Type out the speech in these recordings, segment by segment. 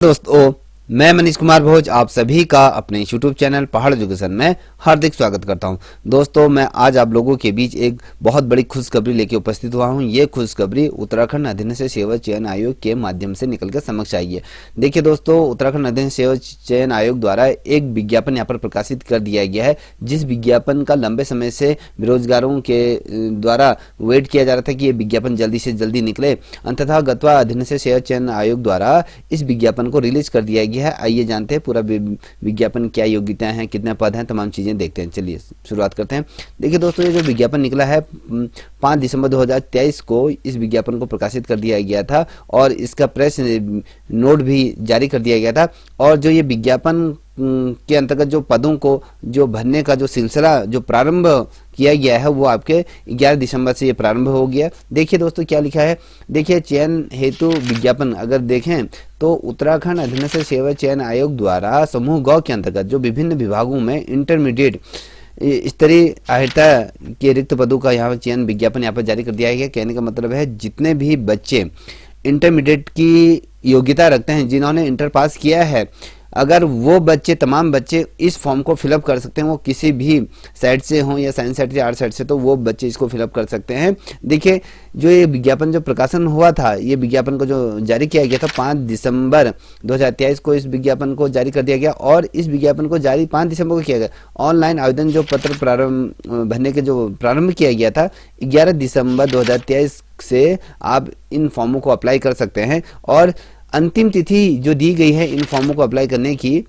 दोस्तों, मैं मनीष कुमार भोज आप सभी का अपने YouTube चैनल पहाड़ एजुकेशन में हार्दिक स्वागत करता हूं। दोस्तों, मैं आज आप लोगों के बीच एक बहुत बड़ी खुशखबरी लेके उपस्थित हुआ हूं। ये खुशखबरी उत्तराखंड अधीनस्थ सेवा चयन आयोग के माध्यम से निकल कर समक्ष आई है। देखिए दोस्तों, उत्तराखंड अधीनस्थ सेवा चयन आयोग द्वारा एक विज्ञापन यहाँ पर प्रकाशित कर दिया गया है, जिस विज्ञापन का लंबे समय से बेरोजगारों के द्वारा वेट किया जा रहा था कि ये विज्ञापन जल्दी से जल्दी निकले। अंततः गतवा अधीनस्थ सेवा चयन आयोग द्वारा इस विज्ञापन को रिलीज कर दिया गया है। आइए जानते हैं पूरा विज्ञापन, क्या योग्यताएं हैं, कितने पद हैं, तमाम चीजें देखते हैं। चलिए शुरुआत करते हैं। देखिए दोस्तों, ये जो विज्ञापन निकला है 5 दिसंबर 2023 को इस विज्ञापन को प्रकाशित कर दिया गया था और इसका प्रेस नोट भी जारी कर दिया गया था। और जो ये विज्ञापन के अंतर्गत जो पदों को जो भरने का जो सिलसिला जो प्रारंभ किया गया है वो आपके 11 दिसंबर से ये प्रारंभ हो गया। देखिए दोस्तों क्या लिखा है। देखिए, चयन हेतु विज्ञापन अगर देखें तो उत्तराखंड अधीनस्थ सेवा चयन आयोग द्वारा समूह ग के अंतर्गत जो विभिन्न विभागों में इंटरमीडिएट स्तरीय अहिर्ता के रिक्त पदों का यहाँ चयन विज्ञापन यहाँ पर जारी कर दिया गया। कहने का मतलब है जितने भी बच्चे इंटरमीडिएट की योग्यता रखते हैं, जिन्होंने इंटर पास किया है, अगर वो बच्चे तमाम बच्चे इस फॉर्म को फिलअप कर सकते हैं, वो किसी भी साइड से हों या साइंस साइड से आर्ट साइड से, तो वो बच्चे इसको फिलअप कर सकते हैं। देखिए, जो ये विज्ञापन जो प्रकाशन हुआ था, ये विज्ञापन को जो जारी किया गया था 5 दिसंबर 2023 को इस विज्ञापन को जारी कर दिया गया और इस विज्ञापन को जारी 5 दिसंबर को किया गया। ऑनलाइन आवेदन जो पत्र प्रारंभ भरने के जो प्रारंभ किया गया था 11 दिसंबर 2023 से आप इन फॉर्मों को अप्लाई कर सकते हैं। और अंतिम तिथि जो दी गई है इन फॉर्मों को अप्लाई करने की,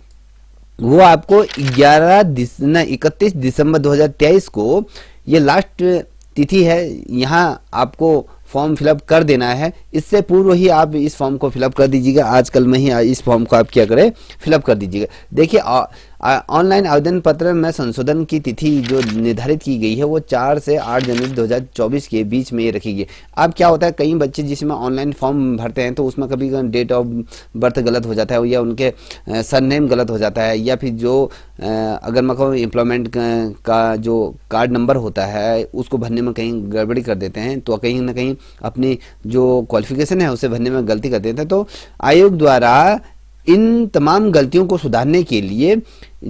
वो आपको 31 दिसंबर 2023 को ये लास्ट तिथि है। यहाँ आपको फॉर्म फिलअप कर देना है। इससे पूर्व ही आप इस फॉर्म को फिलअप कर दीजिएगा। आजकल में ही इस फॉर्म को आप क्या करें, फिलअप कर दीजिएगा। देखिए, ऑनलाइन आवेदन पत्र में संशोधन की तिथि जो निर्धारित की गई है वो 4 से 8 जनवरी 2024 के बीच में ये रखी गई। अब क्या होता है, कई बच्चे जिसमें ऑनलाइन फॉर्म भरते हैं तो उसमें कभी डेट ऑफ बर्थ गलत हो जाता है या उनके सरनेम गलत हो जाता है, या फिर जो अगर मैं कहूँ एम्प्लॉयमेंट का जो कार्ड नंबर होता है उसको भरने में कहीं गड़बड़ी कर देते हैं, तो कहीं ना कहीं अपनी जो क्वालिफिकेशन है उसे भरने में गलती कर देते हैं। तो आयोग द्वारा इन तमाम गलतियों को सुधारने के लिए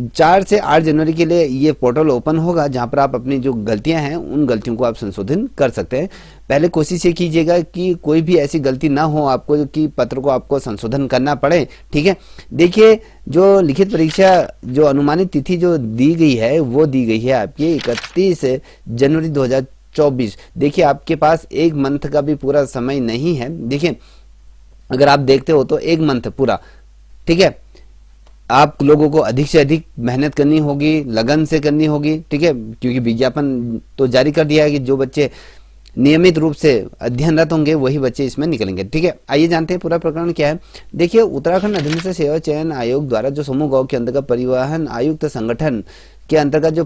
4 से 8 जनवरी के लिए ये पोर्टल ओपन होगा, जहां पर आप अपनी जो गलतियां हैं उन गलतियों को आप संशोधन कर सकते हैं। पहले कोशिश ये कीजिएगा कि कोई भी ऐसी गलती ना हो आपको कि पत्र को आपको संशोधन करना पड़े। ठीक है। देखिए, जो लिखित परीक्षा जो अनुमानित तिथि जो दी गई है वो दी गई है आपकी 31 जनवरी 2024। देखिए, आपके पास एक मंथ का भी पूरा समय नहीं है। देखिए, अगर आप देखते हो तो एक मंथ पूरा, ठीक है, आप लोगों को अधिक से अधिक मेहनत करनी होगी, लगन से करनी होगी। ठीक है, क्योंकि विज्ञापन तो जारी कर दिया है कि जो बच्चे नियमित रूप से अध्ययनरत होंगे वही बच्चे इसमें निकलेंगे। ठीक है, आइए जानते हैं पूरा प्रकरण क्या है। देखिए, उत्तराखंड अधीनस्थ सेवा चयन आयोग द्वारा जो समूह ग के अंतर्गत परिवहन आयुक्त संगठन के अंतर्गत जो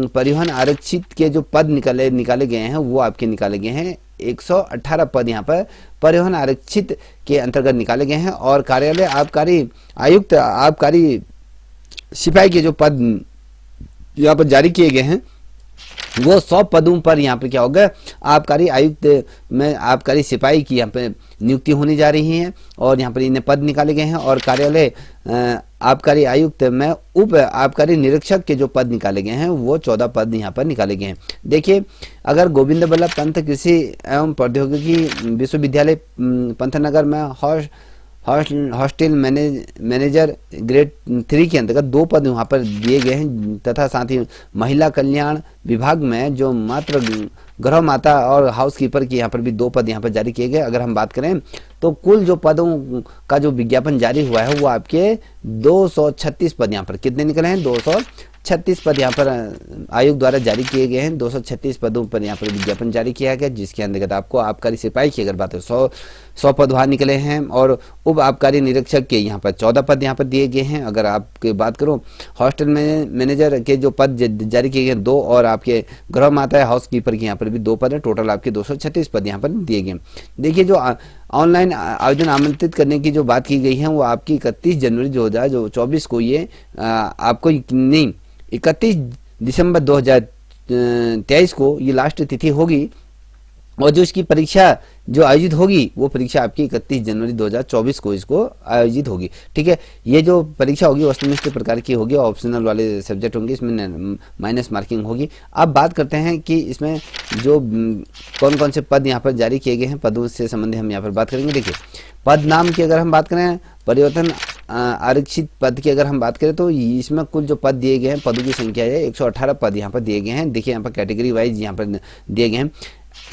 परिवहन आरक्षित के जो पद निकाले गए हैं वो आपके निकाले गए हैं। 118 पद यहाँ पर परिवहन आरक्षित के अंतर्गत निकाले गए हैं और कार्यालय आबकारी आयुक्त आबकारी सिपाही के जो पद यहाँ पर जारी किए गए हैं वो 100 पदों पर यहाँ पर क्या होगा, आबकारी आयुक्त में आबकारी सिपाही की यहाँ पे नियुक्ति होने जा रही है और यहाँ पर इन्हें पद निकाले गए हैं। और कार्यालय आबकारी आयुक्त में उप आबकारी निरीक्षक के जो पद निकाले गए हैं वो 14 पद यहाँ पर निकाले गए हैं। देखिए, अगर गोविंद बल्लभ पंत कृषि एवं प्रौद्योगिकी विश्वविद्यालय पंतनगर में हॉस्टल मैनेजर ग्रेड 3 के अंतर्गत 2 पद वहाँ पर दिए गए हैं, तथा साथ ही महिला कल्याण विभाग में जो मात्र गृह माता और हाउस कीपर की यहाँ पर भी 2 पद यहाँ पर जारी किए गए। अगर हम बात करें तो कुल जो पदों का जो विज्ञापन जारी हुआ है वो आपके 236 पद यहाँ पर कितने निकले हैं, 236 पद यहाँ पर आयोग द्वारा जारी किए गए हैं। 236 पदों पर यहाँ पर विज्ञापन जारी किया गया, जिसके अंतर्गत आपको आबकारी सिपाही की अगर बात हो 100 पद वहाँ निकले हैं और उप आबकारी निरीक्षक के यहाँ पर 14 पद यहाँ पर दिए गए हैं। अगर आपकी बात करूँ हॉस्टल में मैनेजर के जो पद जारी किए गए 2 और आपके गृह माता या हाउस कीपर के यहाँ पर भी 2 पद है, टोटल आपके 236 पद यहाँ पर दिए गए। देखिए, जो ऑनलाइन आवेदन आमंत्रित करने की जो बात की गई है वो आपकी 31 जनवरी 2024 को ये आपको नहीं 31 दिसंबर 2023 को ये लास्ट तिथि होगी और जो इसकी परीक्षा जो आयोजित होगी वो परीक्षा आपकी 31 जनवरी 2024 को इसको आयोजित होगी। ठीक है, ये जो परीक्षा होगी वस्तुनिष्ठ प्रकार की होगी, ऑप्शनल वाले सब्जेक्ट होंगे, इसमें माइनस मार्किंग होगी। अब बात करते हैं कि इसमें जो कौन कौन से पद यहाँ पर जारी किए गए हैं, पदों से संबंधित हम यहाँ पर बात करेंगे। देखिए, पद नाम की अगर हम बात करें, परिवर्तन आरक्षित पद की अगर हम बात करें तो इसमें कुल जो पद दिए गए हैं, पदों की संख्या है 118 पद यहाँ पर दिए गए हैं। देखिए यहाँ पर कैटेगरी वाइज यहाँ पर दिए गए हैं।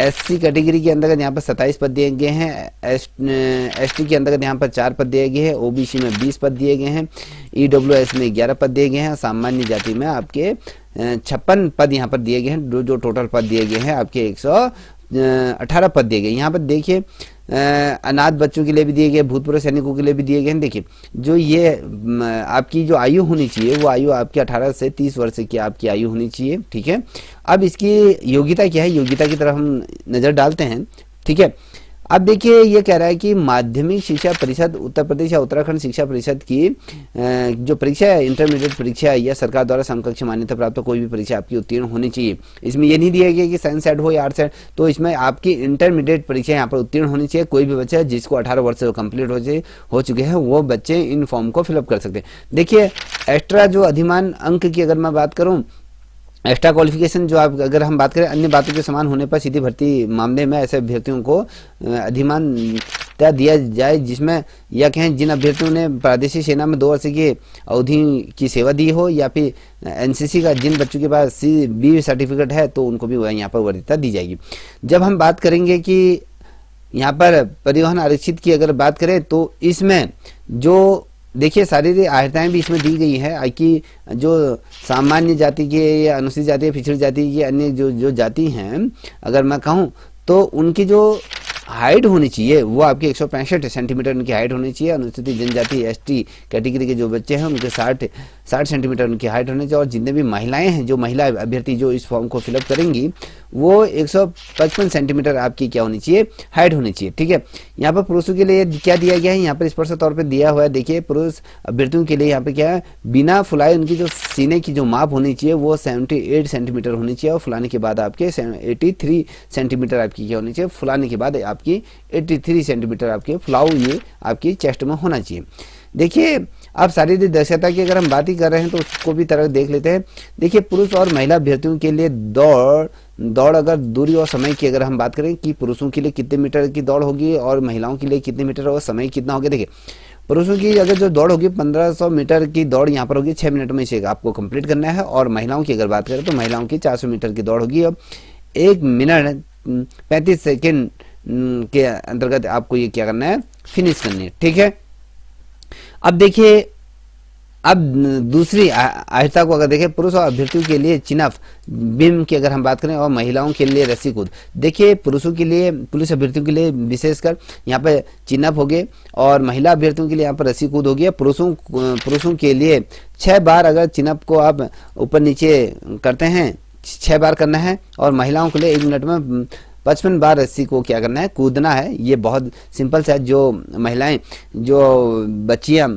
एससी कैटेगरी के अंतर्गत यहाँ पर 27 पद दिए गए हैं, एसटी के अंतर्गत यहाँ पर 4 पद दिए गए हैं, ओबीसी में 20 पद दिए गए हैं, ईडब्ल्यूएस में 11 पद दिए गए हैं, सामान्य जाति में आपके 56 पद यहाँ पर दिए गए हैं। जो टोटल पद दिए गए हैं आपके 118 पद दिए गए। यहाँ पर देखिए अनाथ बच्चों के लिए भी दिए गए, भूतपूर्व सैनिकों के लिए भी दिए गए हैं। देखिए जो ये आपकी जो आयु होनी चाहिए वो आयु आपकी 18 से 30 वर्ष की आपकी आयु होनी चाहिए। ठीक है, अब इसकी योग्यता क्या है, योग्यता की तरफ हम नज़र डालते हैं। ठीक है, अब देखिए ये कह रहा है कि माध्यमिक शिक्षा परिषद उत्तर प्रदेश या उत्तराखंड शिक्षा परिषद की जो परीक्षा है, इंटरमीडिएट परीक्षा या सरकार द्वारा समकक्ष मान्यता प्राप्त कोई भी परीक्षा आपकी उत्तीर्ण होनी चाहिए। इसमें ये नहीं दिया गया कि साइंस सेट हो या आर्ट्स सेट, तो इसमें आपकी इंटरमीडिएट परीक्षा यहाँ पर उत्तीर्ण होनी चाहिए। कोई भी बच्चा जिसको 18 वर्ष कंप्लीट हो चुके हैं वो बच्चे इन फॉर्म को फिलअप कर सकते हैं। देखिए एक्स्ट्रा जो अधिमान अंक की अगर मैं बात करूँ, एक्स्ट्रा क्वालिफिकेशन जो आप अगर हम बात करें, अन्य बातों के समान होने पर सीधी भर्ती मामले में ऐसे अभ्यर्थियों को अधिमान्यता दिया जाए, जिसमें या कहें जिन अभ्यर्थियों ने प्रादेशिक सेना में 2 वर्ष की अवधि की सेवा दी हो, या फिर एनसीसी का जिन बच्चों के पास बी सर्टिफिकेट है तो उनको भी यहाँ पर वरीयता दी जाएगी। जब हम बात करेंगे कि यहाँ पर परिवहन आरक्षित की अगर बात करें तो इसमें जो देखिए शारीरिक अर्हताएं भी इसमें दी गई है कि जो सामान्य जाति के या अनुसूचित जाति या पिछड़ी जाति की अन्य जो जाति हैं अगर मैं कहूँ तो उनकी जो हाइट होनी चाहिए वो आपकी 165 सेंटीमीटर उनकी हाइट होनी चाहिए। अनुसूचित जनजाति एसटी कैटेगरी के जो बच्चे हैं उनके 60 सेंटीमीटर उनकी हाइट होनी चाहिए। और जितने भी महिलाएं हैं, जो महिला अभ्यर्थी जो इस फॉर्म को फिलअप करेंगी वो 155 सेंटीमीटर आपकी क्या होनी चाहिए, हाइट होनी चाहिए। ठीक है, यहाँ पर पुरुषों के लिए क्या दिया गया है, यहाँ पर स्पष्ट तौर पर दिया हुआ है। देखिए पुरुष अभ्यर्थियों के लिए यहाँ पे क्या है, बिना फुलाए उनकी जो सीने की जो माप होनी चाहिए वो 78 सेंटीमीटर होनी चाहिए, और फुलाने के बाद आपके 83 सेंटीमीटर आपकी क्या होनी चाहिए, फुलाने के बाद आपकी 83 सेंटीमीटर आपके फुलाव ये आपकी चेस्ट में होना चाहिए। देखिए अब शारीरिक दक्षता की अगर हम बात ही कर रहे हैं तो उसको भी तरह देख लेते हैं। देखिए पुरुष और महिला अभ्यर्थियों के लिए दौड़ अगर दूरी और समय की अगर हम बात करें कि पुरुषों के लिए कितने मीटर की दौड़ होगी और महिलाओं के लिए कितने मीटर और समय कितना होगा। देखिए पुरुषों की अगर जो दौड़ होगी 1500 मीटर की दौड़ यहाँ पर होगी, 6 मिनट में इसे आपको कंप्लीट करना है। और महिलाओं की अगर बात करें तो महिलाओं की 400 मीटर की दौड़ होगी, अब 1 मिनट 35 सेकेंड के अंतर्गत आपको ये क्या करना है, फिनिश करनी है। ठीक है, अब देखिए अब दूसरी अर्हता को अगर देखें, पुरुष और अभ्यर्थियों के लिए चिनफ बिम की अगर हम बात करें और महिलाओं के लिए रस्सी कूद। देखिए पुरुषों के लिए, पुलिस अभ्यर्थियों के लिए विशेषकर यहाँ पर चिनफ हो गए और महिला अभ्यर्थियों के लिए यहाँ पर रस्सी कूद हो गया। पुरुषों के लिए 6 बार अगर चिनफ को आप ऊपर नीचे करते हैं 6 बार करना है, और महिलाओं के लिए 1 मिनट में 55 बार रस्सी को क्या करना है, कूदना है। ये बहुत सिंपल सा है, जो महिलाएं जो बच्चियां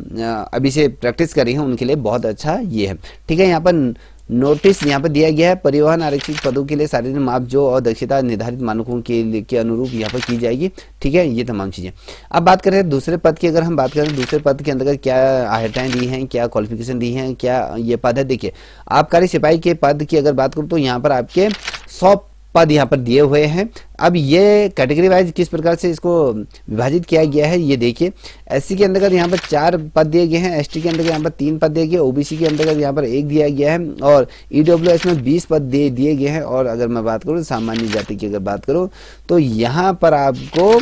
अभी से प्रैक्टिस कर रही हैं उनके लिए बहुत अच्छा ये है। ठीक है, यहाँ पर नोटिस यहाँ पर दिया गया है, परिवहन आरक्षित पदों के लिए शारीरिक माप जो और दक्षता निर्धारित मानकों के अनुरूप यहाँ पर की जाएगी। ठीक है, ये तमाम चीज़ें। अब बात करें दूसरे पद की, अगर हम बात करें दूसरे पद के अंतर्गत क्या अर्हताएं दी हैं, क्या क्वालिफिकेशन दी हैं, क्या ये पद है। देखिए आबकारी सिपाही के पद की अगर बात करूँ तो यहाँ पर आपके 100 पद यहाँ पर दिए हुए हैं। अब ये कैटेगरी वाइज किस प्रकार से इसको विभाजित किया गया है ये देखिए। एससी के अंतर्गत यहाँ पर 4 पद दिए गए हैं, एसटी के अंतर्गत यहाँ पर 3 पद दिए गए, ओबीसी के अंतर्गत यहाँ पर 1 दिया गया है, और ईडब्ल्यूएस में 20 पद दिए गए हैं। और अगर मैं बात करूँ सामान्य जाति की अगर बात करूँ तो यहाँ पर आपको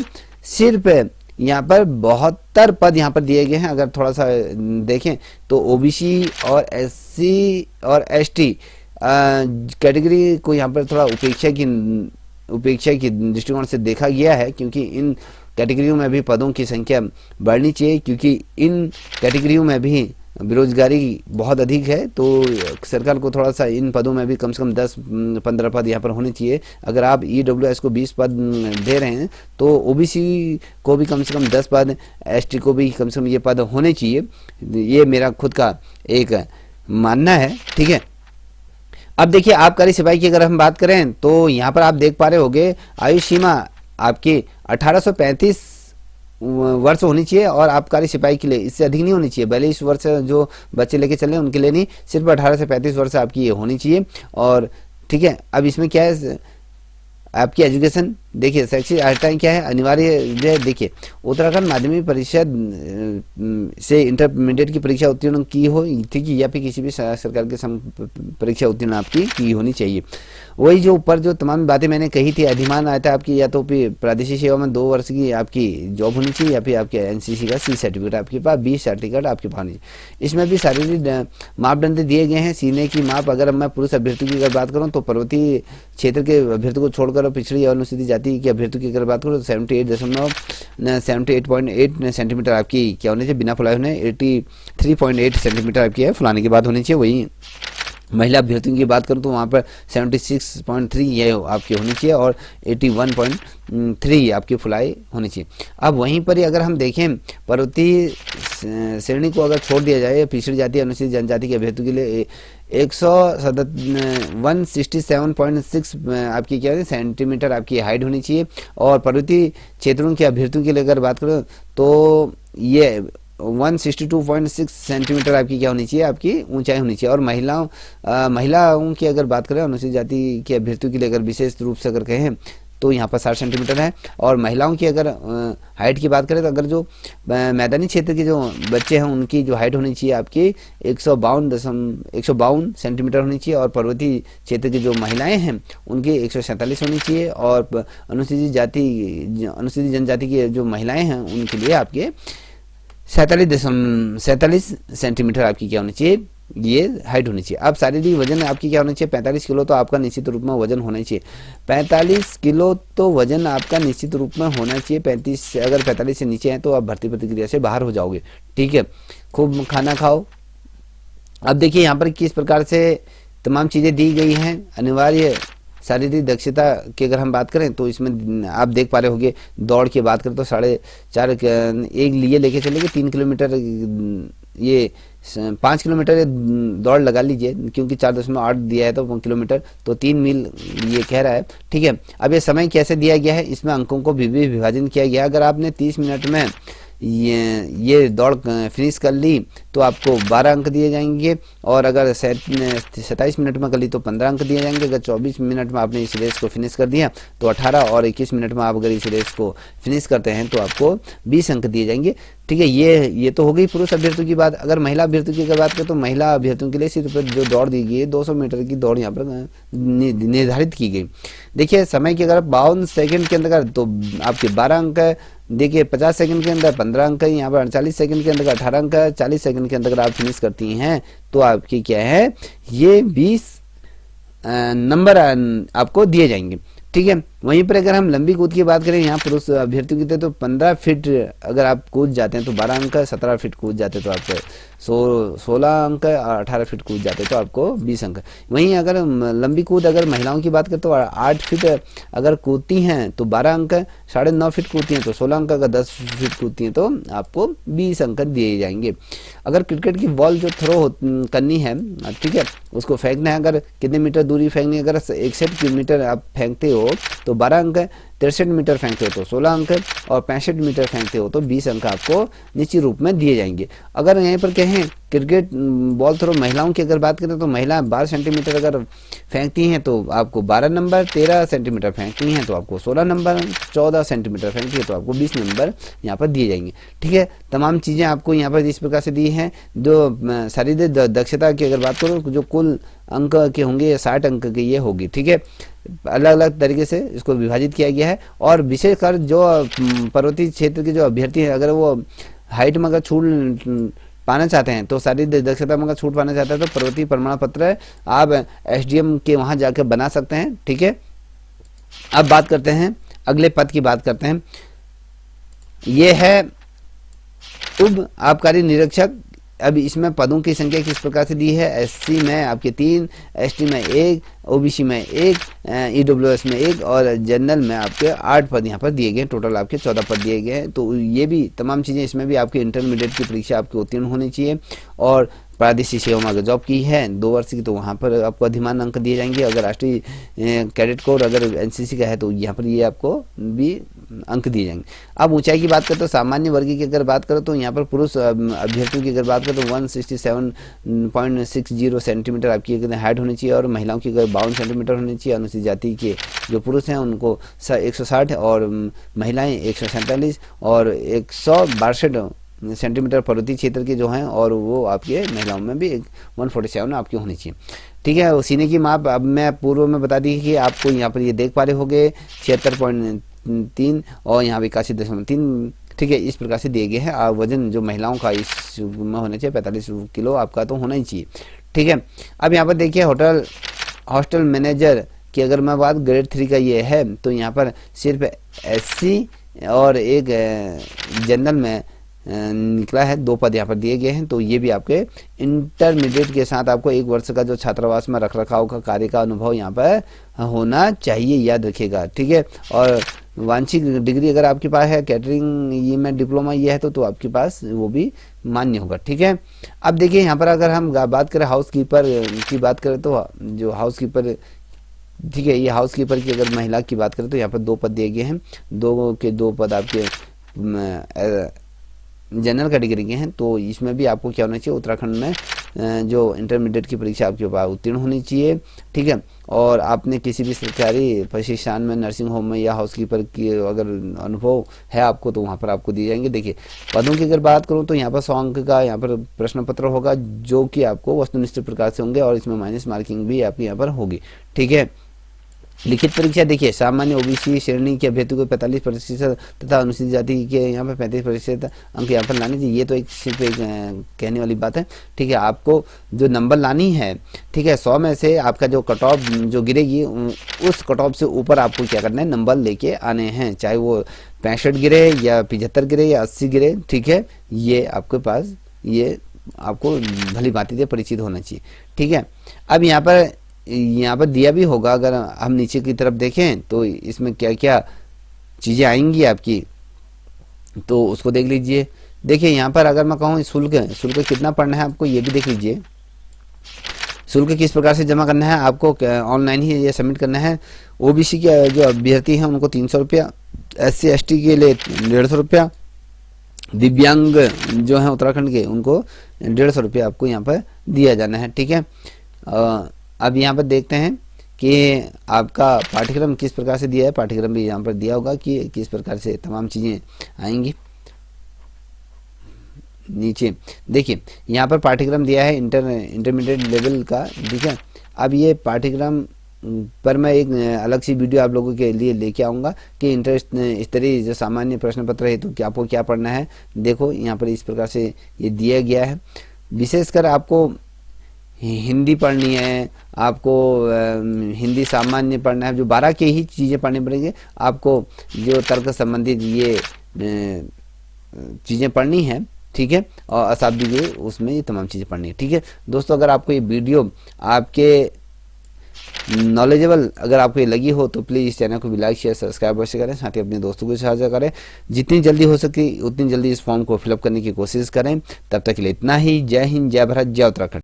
सिर्फ यहाँ पर 72 पद यहाँ पर दिए गए हैं। अगर थोड़ा सा देखें तो ओबीसी और एससी और एसटी कैटेगरी को यहाँ पर थोड़ा उपेक्षा की दृष्टिकोण से देखा गया है, क्योंकि इन कैटेगरियों में भी पदों की संख्या बढ़नी चाहिए, क्योंकि इन कैटेगरियों में भी बेरोजगारी बहुत अधिक है। तो सरकार को थोड़ा सा इन पदों में भी कम से कम 10-15 पद यहाँ पर होने चाहिए। अगर आप ईडब्ल्यूएस को 20 पद दे रहे हैं तो ओबीसी को भी कम से कम 10 पद, एसटी को भी कम से कम ये पद होने चाहिए। ये मेरा खुद का एक मानना है। ठीक है, अब देखिए आबकारी सिपाही की अगर हम बात करें तो यहाँ पर आप देख पा रहे होंगे आयु सीमा आपकी 1835 वर्ष होनी चाहिए और आबकारी सिपाही के लिए इससे अधिक नहीं होनी चाहिए। 42 वर्ष जो बच्चे लेके चल रहे हैं उनके लिए नहीं, सिर्फ 18 से 35 वर्ष आपकी ये होनी चाहिए। और ठीक है, अब इसमें क्या है आपकी एजुकेशन, देखिए शैक्षिक अर्हता क्या है, अनिवार्य जो है, देखिए उत्तराखंड माध्यमिक परिषद से इंटरमीडिएट की परीक्षा उत्तीर्ण की हो, ठीक है, या फिर किसी भी सरकार की परीक्षा उत्तीर्ण आपकी की होनी चाहिए। वही जो ऊपर जो तमाम बातें मैंने कही थी, अधिमान आता है आपकी या तो फिर प्रादेशिक सेवा में 2 वर्ष की आपकी जॉब होनी चाहिए या फिर आपके एनसीसी का सी सर्टिफिकेट आपके पास, 20 सर्टिफिकेट आपके पास होनी चाहिए। इसमें भी शारीरिक मापदंड दिए गए हैं। सीने की माप अगर मैं पुरुष अभ्यर्थी की अगर बात करूँ तो पर्वतीय क्षेत्र के अभ्यर्थी को छोड़कर पिछड़ी और अनुसूचित जाति के अभ्यर्थी की अगर बात करूँ तो 78.8 सेंटीमीटर आपकी क्या होनी चाहिए, बिना फुलाए होने 83.8 सेंटीमीटर आपकी है फुलाने के बाद होनी चाहिए। वही महिला अभ्यर्थियों की बात करूं तो वहाँ पर 76.3 ये आपकी होनी चाहिए और 81.3 आपकी फुलाई होनी चाहिए। अब वहीं पर ही अगर हम देखें पर्वतीय श्रेणी को अगर छोड़ दिया जाए, पिछड़ी जाति अनुसूचित जनजाति के अभ्यर्थियों के लिए 167.6 आपकी क्या है सेंटीमीटर आपकी हाइट होनी चाहिए। और पर्वतीय क्षेत्रों के अभ्यर्थियों के लिए अगर बात करें तो ये 162.6 सेंटीमीटर आपकी क्या होनी चाहिए, आपकी ऊंचाई होनी चाहिए। और महिलाओं की अगर बात करें अनुसूचित जाति के अभ्यर्थियों के लिए अगर विशेष रूप से अगर कहें तो यहाँ पर 60 सेंटीमीटर है। और महिलाओं की अगर हाइट की बात करें तो अगर जो मैदानी क्षेत्र के जो बच्चे हैं उनकी जो हाइट होनी चाहिए आपकी 152 सेंटीमीटर होनी चाहिए। और पर्वतीय क्षेत्र की जो महिलाएं हैं उनकी 147 होनी चाहिए। और अनुसूचित जनजाति की जो महिलाएं हैं उनके लिए आपके 47 सेंटीमीटर आपकी क्या होनी चाहिए, ये हाइट होनी चाहिए। अब शारीरिक वजन आपकी क्या होना चाहिए, 45 किलो तो आपका निश्चित रूप में वजन होना चाहिए। 45 किलो तो वजन आपका निश्चित रूप में होना चाहिए। 35 अगर 45 से नीचे है तो आप भर्ती प्रक्रिया से बाहर हो जाओगे, ठीक है। खूब खाना खाओ। अब देखिए यहाँ पर किस प्रकार से तमाम चीज़ें दी गई हैं। अनिवार्य शारीरिक दक्षता की अगर हम बात करें तो इसमें आप देख पा रहे होंगे, दौड़ की बात करें तो 4.5 एक लिए लेके चलेंगे 3 किलोमीटर, ये 5 किलोमीटर दौड़ लगा लीजिए क्योंकि 4.8 दिया है तो किलोमीटर तो 3 मील ये कह रहा है, ठीक है। अब ये समय कैसे दिया गया है, इसमें अंकों को भी विभाजन किया गया है। अगर आपने 30 मिनट में ये दौड़ फिनिश कर ली तो आपको 12 अंक दिए जाएंगे। और अगर 27 मिनट में कर ली तो 15 अंक दिए जाएंगे। अगर 24 मिनट में आपने इस रेस को फिनिश कर दिया तो 18, और 21 मिनट में आप अगर इस रेस को फिनिश करते हैं तो आपको 20 अंक दिए जाएंगे, ठीक है। ये तो हो गई पुरुष अभ्यर्थियों की बात। अगर महिला अभ्यर्थियों की अगर बात करें तो महिला अभ्यर्थियों के लिए सिर्फ जो दौड़ दी गई है 200 मीटर की दौड़ यहाँ पर निर्धारित की गई। देखिए समय की अगर 52 सेकंड के अंदर तो आपके 12 अंक है। देखिए 50 सेकंड के अंदर 15 अंक है, यहाँ पर 48 सेकंड के अंदर 18 अंक है। 40 सेकंड के अंदर आप फिनिश करती हैं तो आपकी क्या है, ये 20 नंबर आपको दिए जाएंगे, ठीक है। वहीं पर अगर हम लंबी कूद की बात करें यहाँ पुरुष अभ्यर्थियों की तो 15 फीट अगर आप कूद जाते हैं तो 12 अंक, 17 फीट कूद जाते हैं तो आपको 16 अंक, 18 फीट कूद जाते हैं तो आपको 20 अंक। वहीं अगर लंबी कूद अगर महिलाओं की बात करें तो 8 फीट अगर कूदती हैं तो 12 अंक, 9.5 फीट कूदती हैं तो 16 अंक, अगर 10 फीट कूदती हैं तो आपको 20 अंक दिए जाएंगे। अगर क्रिकेट की बॉल जो थ्रो करनी है, ठीक है, उसको फेंकना है, अगर कितने मीटर दूरी फेंकनी है, अगर 61 मीटर आप फेंकते हो तो 12 अंक है, 63 मीटर फेंकते हो तो 16 अंक है, और 65 मीटर फेंकते हो तो 20 अंक आपको निश्चित रूप में दिए जाएंगे। अगर यहीं पर कहें क्रिकेट बॉल थ्रो महिलाओं की अगर बात करें तो महिला 12 सेंटीमीटर अगर फेंकती हैं तो आपको 12 नंबर, 13 सेंटीमीटर फेंकती हैं तो आपको 16 नंबर, 14 सेंटीमीटर फेंकती है तो आपको 20 नंबर यहाँ पर दिए जाएंगे, ठीक है। तमाम चीज़ें आपको यहाँ पर इस प्रकार से दी हैं। जो शारीरिक दक्षता की अगर बात करो जो कुल अंक के होंगे 60 अंक की ये होगी, ठीक है। अलग अलग तरीके से इसको विभाजित किया गया है। और विशेषकर जो पर्वतीय क्षेत्र के जो अभ्यर्थी हैं अगर वो हाइट में अगर छूट पाना चाहते हैं तो शारीरिक दक्षता में अगर छूट पाना चाहते हैं तो पर्वतीय प्रमाण पत्र आप एसडीएम के वहाँ जाकर बना सकते हैं, ठीक है। अब बात करते हैं अगले पद की बात करते हैं। ये है उप आबकारी निरीक्षक। अब इसमें पदों की संख्या किस प्रकार से दी है, एससी में आपके 3, एसटी में 1, ओबीसी में 1, ईडब्ल्यूएस में 1 और जनरल में आपके 8 पद यहाँ पर दिए गए। टोटल आपके 14 पद दिए गए हैं। तो ये भी तमाम चीज़ें इसमें भी आपके इंटरमीडिएट की परीक्षा आपकी उत्तीर्ण होनी चाहिए और प्रादेशिक सेवा में अगर जॉब की है 2 वर्ष की तो वहाँ पर आपको अधिमान अंक दिए जाएंगे। अगर राष्ट्रीय कैडेट कोर अगर एनसीसी का है तो यहाँ पर ये आपको भी अंक दिए जाएंगे। अब ऊंचाई की बात करें तो सामान्य वर्ग की अगर बात करो तो यहाँ पर पुरुष अभ्यर्थियों की अगर बात करें तो 167.60 सेंटीमीटर आपकी हाइट होनी चाहिए और महिलाओं की अगर 52 सेंटीमीटर होनी चाहिए। अनुसूचित जाति के जो पुरुष हैं उनको 160 और महिलाएं 147 और 162 सेंटीमीटर पर्वतीय क्षेत्र के जो हैं और वो आपके महिलाओं में भी 147 आपकी होनी चाहिए। ठीक है, सीने की माप अब मैं पूर्व में बता दी कि आपको यहाँ पर ये देख पा रहे होंगे 76.3 और यहाँ 81.3। ठीक है, इस प्रकार से दिए गए हैं। वजन जो महिलाओं का इस में होना चाहिए 45 किलो आपका तो होना ही चाहिए। ठीक है, अब यहाँ पर देखिए हॉस्टल मैनेजर की अगर मैं बात ग्रेड 3 का ये है तो यहाँ पर सिर्फ SC और एक जनरल में निकला है, 2 पद यहाँ पर दिए गए हैं। तो ये भी आपके इंटरमीडिएट के साथ आपको 1 वर्ष का जो छात्रावास में रखरखाव का कार्य का अनुभव यहाँ पर होना चाहिए, याद रखिएगा। ठीक है, और वांछित डिग्री अगर आपके पास है कैटरिंग ये में डिप्लोमा ये है तो आपके पास वो भी मान्य होगा। ठीक है, अब देखिए यहाँ पर अगर हम बात करें हाउसकीपर की बात करें तो जो हाउसकीपर, ठीक है, ये हाउसकीपर की अगर महिला की बात करें तो यहाँ पर 2 पद दिए गए हैं। 2 पद आपके जनरल कैटेगरी के हैं। तो इसमें भी आपको क्या होना चाहिए, उत्तराखंड में जो इंटरमीडिएट की परीक्षा आपके पास उत्तीर्ण होनी चाहिए। ठीक है, और आपने किसी भी सरकारी प्रतिष्ठान में नर्सिंग होम में या हाउसकीपर की अगर अनुभव है आपको तो वहाँ पर आपको दिए जाएंगे। देखिए पदों की अगर बात करूँ तो यहाँ पर 100 अंक का यहाँ पर प्रश्न पत्र होगा जो कि आपको वस्तुनिष्ठ प्रकार से होंगे और इसमें माइनस मार्किंग भी आपकी यहाँ पर होगी। ठीक है, लिखित परीक्षा देखिए सामान्य ओबीसी श्रेणी के अभ्यर्थी को 45% तथा अनुसूचित जाति के यहाँ पर 35% अंक यहाँ पर लाने चाहिए। ये तो सिर्फ एक कहने वाली बात है। ठीक है, आपको जो नंबर लानी है, ठीक है, 100 में से आपका जो कट ऑफ जो गिरेगी उस कट ऑफ से ऊपर आपको क्या करना है, नंबर लेके आने हैं, चाहे वो 65 गिरे या 75 गिरे या 80 गिरे। ठीक है, ये आपके पास ये आपको भली भांति से परिचित होना चाहिए। ठीक है, अब यहाँ पर दिया भी होगा, अगर हम नीचे की तरफ देखें तो इसमें क्या क्या चीज़ें आएंगी आपकी, तो उसको देख लीजिए। देखिए यहाँ पर अगर मैं कहूँ शुल्क कितना पड़ना है आपको, ये भी देख लीजिए। शुल्क किस प्रकार से जमा करना है आपको, ऑनलाइन ही ये सबमिट करना है। ओबीसी के जो अभ्यर्थी हैं उनको 300 रुपया, SC ST के लिए 150 रुपया, दिव्यांग जो हैं उत्तराखंड के उनको 150 रुपया आपको यहाँ पर दिया जाना है। ठीक है, अब यहाँ पर देखते हैं कि आपका पाठ्यक्रम किस प्रकार से दिया है। पाठ्यक्रम भी यहाँ पर दिया होगा कि किस प्रकार से तमाम चीज़ें आएंगी। नीचे देखिए यहाँ पर पाठ्यक्रम दिया है इंटरमीडिएट लेवल का। ठीक है, अब ये पाठ्यक्रम पर मैं एक अलग सी वीडियो आप लोगों के लिए लेके आऊँगा कि इंटर स्तरीय जो सामान्य प्रश्न पत्र है तो क्या आपको क्या पढ़ना है। देखो यहाँ पर इस प्रकार से ये दिया गया है। विशेषकर आपको हिंदी पढ़नी है, आपको हिंदी सामान्य पढ़ना है, जो 12 के ही चीज़ें पढ़नी पड़ेंगी आपको, जो तर्क संबंधित ये चीज़ें पढ़नी है। ठीक है, और अशाब्दिक उसमें ये तमाम चीज़ें पढ़नी है। ठीक है दोस्तों, अगर आपको ये वीडियो आपके नॉलेजेबल अगर आपको ये लगी हो तो प्लीज़ इस चैनल को भी लाइक शेयर सब्सक्राइब अवश्य करें, साथ ही अपने दोस्तों को साझा करें। जितनी जल्दी हो सके उतनी जल्दी इस फॉर्म को फिलअप करने की कोशिश करें। तब तक के लिए इतना ही। जय हिंद, जय भारत, जय उत्तराखंड।